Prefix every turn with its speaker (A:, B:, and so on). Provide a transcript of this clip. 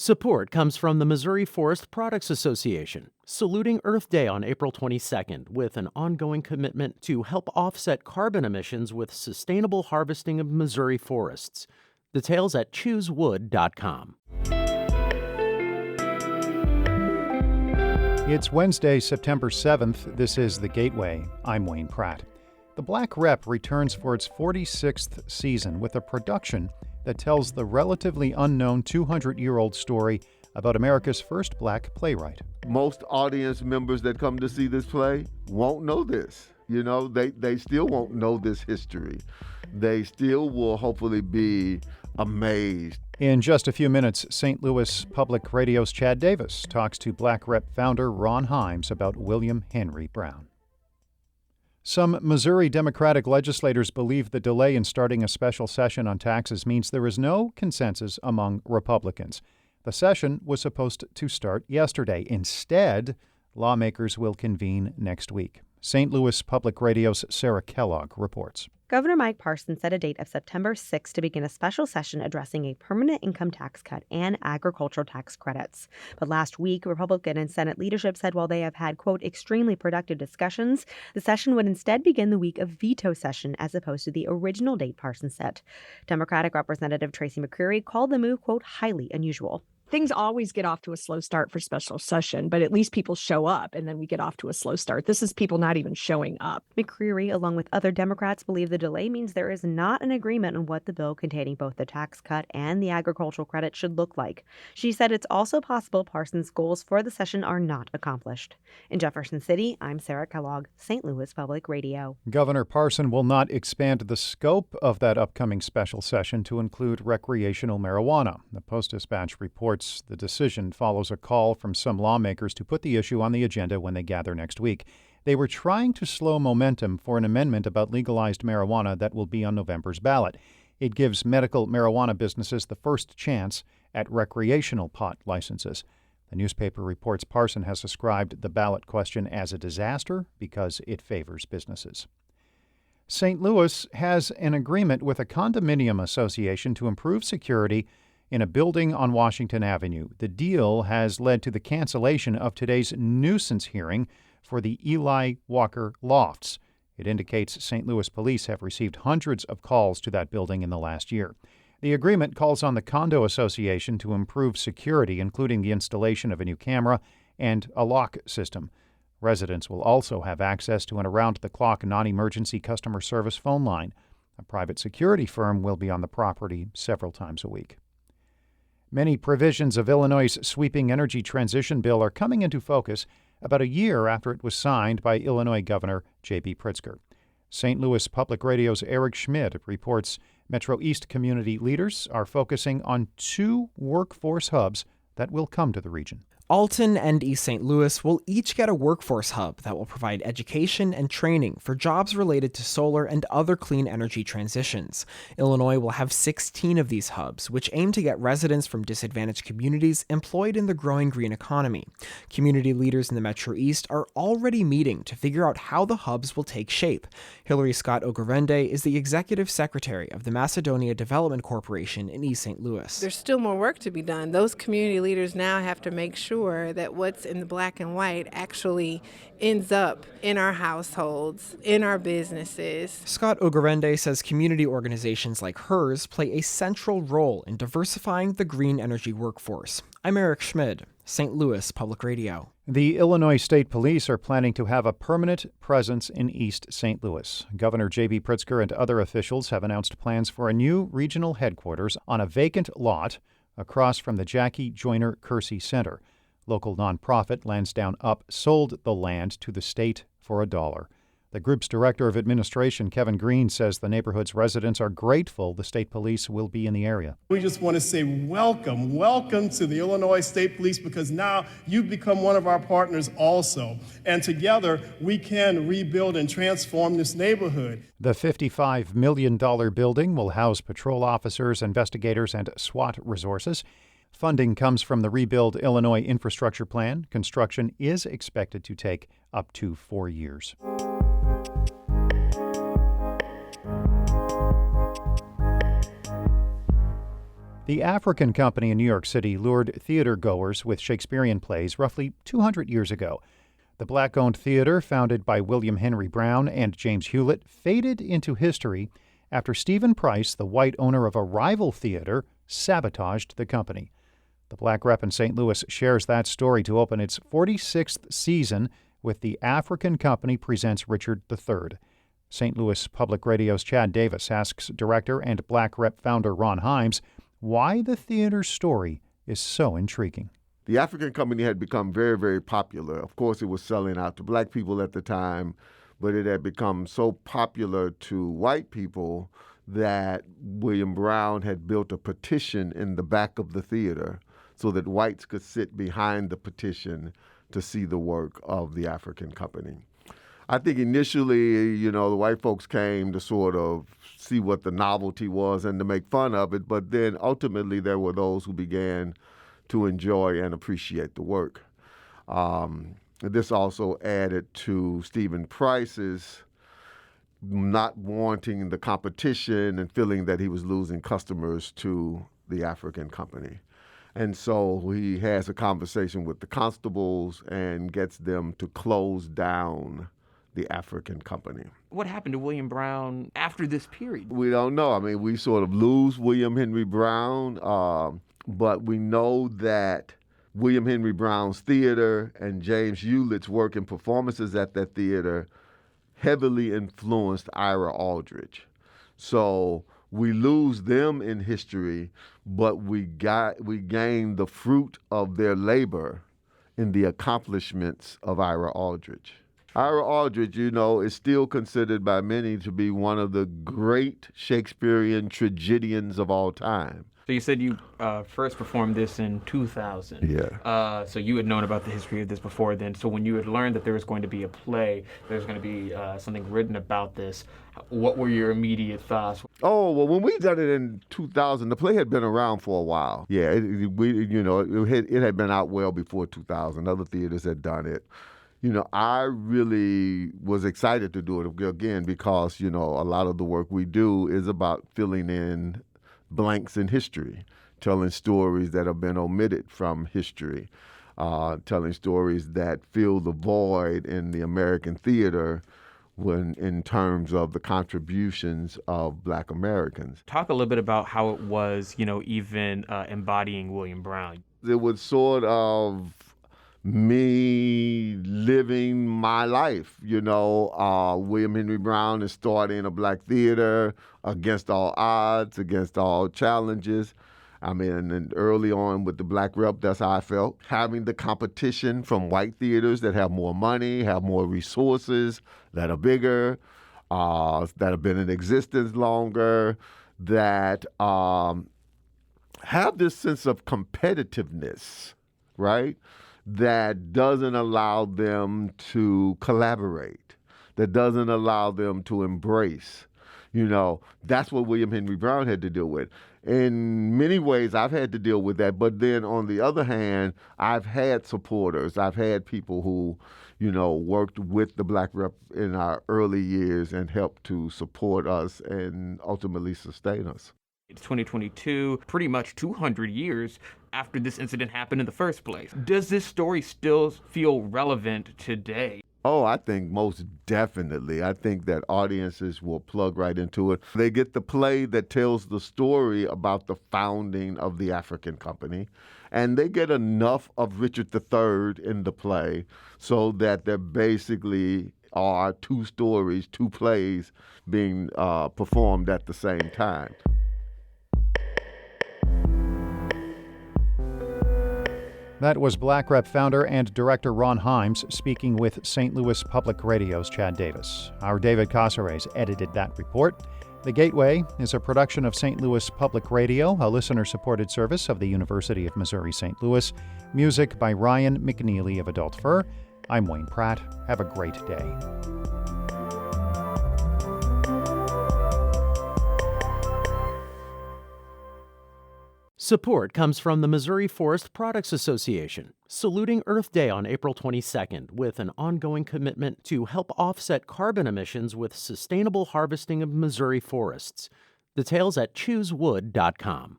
A: Support comes from the Missouri Forest Products Association, saluting Earth Day on April 22nd with an ongoing commitment to help offset carbon emissions with sustainable harvesting of Missouri forests. Details at choosewood.com.
B: It's Wednesday, September 7th. This is The Gateway. I'm Wayne Pratt. The Black Rep returns for its 46th season with a production that tells the relatively unknown 200-year-old story about America's first black playwright.
C: Most audience members that come to see this play won't know this. You know, they still won't know this history. They still will hopefully be amazed.
B: In just a few minutes, St. Louis Public Radio's Chad Davis talks to Black Rep founder Ron Himes about William Henry Brown. Some Missouri Democratic legislators believe the delay in starting a special session on taxes means there is no consensus among Republicans. The session was supposed to start yesterday. Instead, lawmakers will convene next week. St. Louis Public Radio's Sarah Kellogg reports.
D: Governor Mike Parson set a date of September 6 to begin a special session addressing a permanent income tax cut and agricultural tax credits. But last week, Republican and Senate leadership said while they have had, quote, extremely productive discussions, the session would instead begin the week of veto session as opposed to the original date Parson set. Democratic Representative Tracy McCreary called the move, quote, highly unusual.
E: Things always get off to a slow start for special session, but at least people show up and then we get off to a slow start. This is people not even showing up.
D: McCreary, along with other Democrats, believe the delay means there is not an agreement on what the bill containing both the tax cut and the agricultural credit should look like. She said it's also possible Parson's goals for the session are not accomplished. In Jefferson City, I'm Sarah Kellogg, St. Louis Public Radio.
B: Governor Parson will not expand the scope of that upcoming special session to include recreational marijuana. The Post-Dispatch reports the decision follows a call from some lawmakers to put the issue on the agenda when they gather next week. They were trying to slow momentum for an amendment about legalized marijuana that will be on November's ballot. It gives medical marijuana businesses the first chance at recreational pot licenses. The newspaper reports Parson has described the ballot question as a disaster because it favors businesses. St. Louis has an agreement with a condominium association to improve security in a building on Washington Avenue. The deal has led to the cancellation of today's nuisance hearing for the Eli Walker Lofts. It indicates St. Louis police have received hundreds of calls to that building in the last year. The agreement calls on the condo association to improve security, including the installation of a new camera and a lock system. Residents will also have access to an around-the-clock non-emergency customer service phone line. A private security firm will be on the property several times a week. Many provisions of Illinois' sweeping energy transition bill are coming into focus about a year after it was signed by Illinois Governor J.B. Pritzker. St. Louis Public Radio's Eric Schmid reports Metro East community leaders are focusing on two workforce hubs that will come to the region.
F: Alton and East St. Louis will each get a workforce hub that will provide education and training for jobs related to solar and other clean energy transitions. Illinois will have 16 of these hubs, which aim to get residents from disadvantaged communities employed in the growing green economy. Community leaders in the Metro East are already meeting to figure out how the hubs will take shape. Hillary Scott Ogrevende is the executive secretary of the Macedonia Development Corporation in East St. Louis.
G: There's still more work to be done. Those community leaders now have to make sure that what's in the black and white actually ends up in our households, in our businesses.
F: Scott Ogrevende says community organizations like hers play a central role in diversifying the green energy workforce. I'm Eric Schmid, St. Louis Public Radio.
B: The Illinois State Police are planning to have a permanent presence in East St. Louis. Governor J.B. Pritzker and other officials have announced plans for a new regional headquarters on a vacant lot across from the Jackie Joyner Kersey Center. Local nonprofit Lansdowne Up sold the land to the state for $1. The group's director of administration, Kevin Green, says the neighborhood's residents are grateful the state police will be in the area.
H: We just want to say welcome to the Illinois State Police, because now you've become one of our partners also. And together we can rebuild and transform this neighborhood.
B: The $55 million building will house patrol officers, investigators, and SWAT resources. Funding comes from the Rebuild Illinois Infrastructure Plan. Construction is expected to take up to 4 years. The African Company in New York City lured theater goers with Shakespearean plays roughly 200 years ago. The black-owned theater, founded by William Henry Brown and James Hewlett, faded into history after Stephen Price, the white owner of a rival theater, sabotaged the company. The Black Rep in St. Louis shares that story to open its 46th season with The African Company Presents Richard III. St. Louis Public Radio's Chad Davis asks director and Black Rep founder Ron Himes why the theater's story is so intriguing.
C: The African Company had become very, very popular. Of course, it was selling out to black people at the time, but it had become so popular to white people that William Brown had built a petition in the back of the theater so that whites could sit behind the petition to see the work of the African Company. I think initially, the white folks came to sort of see what the novelty was and to make fun of it, but then ultimately there were those who began to enjoy and appreciate the work. This also added to Stephen Price's not wanting the competition and feeling that he was losing customers to the African Company. And so he has a conversation with the constables and gets them to close down the African Company.
I: What happened to William Brown after this period?
C: We don't know. I mean, we sort of lose William Henry Brown, but we know that William Henry Brown's theater and James Hewlett's work and performances at that theater heavily influenced Ira Aldridge. So we lose them in history, but we gain the fruit of their labor in the accomplishments of Ira Aldridge. Ira Aldridge, is still considered by many to be one of the great Shakespearean tragedians of all time.
I: So you said you first performed this in 2000.
C: Yeah.
I: So you had known about the history of this before then. So when you had learned that there was going to be a play, there's going to be something written about this, what were your immediate thoughts?
C: Oh, well, when we done it in 2000, the play had been around for a while. Yeah, it had been out well before 2000. Other theaters had done it. I really was excited to do it again because, a lot of the work we do is about filling in blanks in history, telling stories that have been omitted from history, telling stories that fill the void in the American theater in terms of the contributions of Black Americans.
I: Talk a little bit about how it was, even embodying William Brown.
C: It was sort of me living my life. William Henry Brown is starting a black theater against all odds, against all challenges. And early on with the Black Rep, that's how I felt. Having the competition from white theaters that have more money, have more resources, that are bigger, that have been in existence longer, that have this sense of competitiveness, right? That doesn't allow them to collaborate, that doesn't allow them to embrace. That's what William Henry Brown had to deal with. In many ways, I've had to deal with that. But then on the other hand, I've had supporters. I've had people who, worked with the Black Rep in our early years and helped to support us and ultimately sustain us.
I: It's 2022, pretty much 200 years after this incident happened in the first place. Does this story still feel relevant today?
C: Oh, I think most definitely. I think that audiences will plug right into it. They get the play that tells the story about the founding of the African Company, and they get enough of Richard III in the play so that there basically are two stories, two plays being performed at the same time.
B: That was Black Rep founder and director Ron Himes speaking with St. Louis Public Radio's Chad Davis. Our David Casares edited that report. The Gateway is a production of St. Louis Public Radio, a listener-supported service of the University of Missouri-St. Louis. Music by Ryan McNeely of Adult Fur. I'm Wayne Pratt. Have a great day.
A: Support comes from the Missouri Forest Products Association, saluting Earth Day on April 22nd with an ongoing commitment to help offset carbon emissions with sustainable harvesting of Missouri forests. Details at choosewood.com.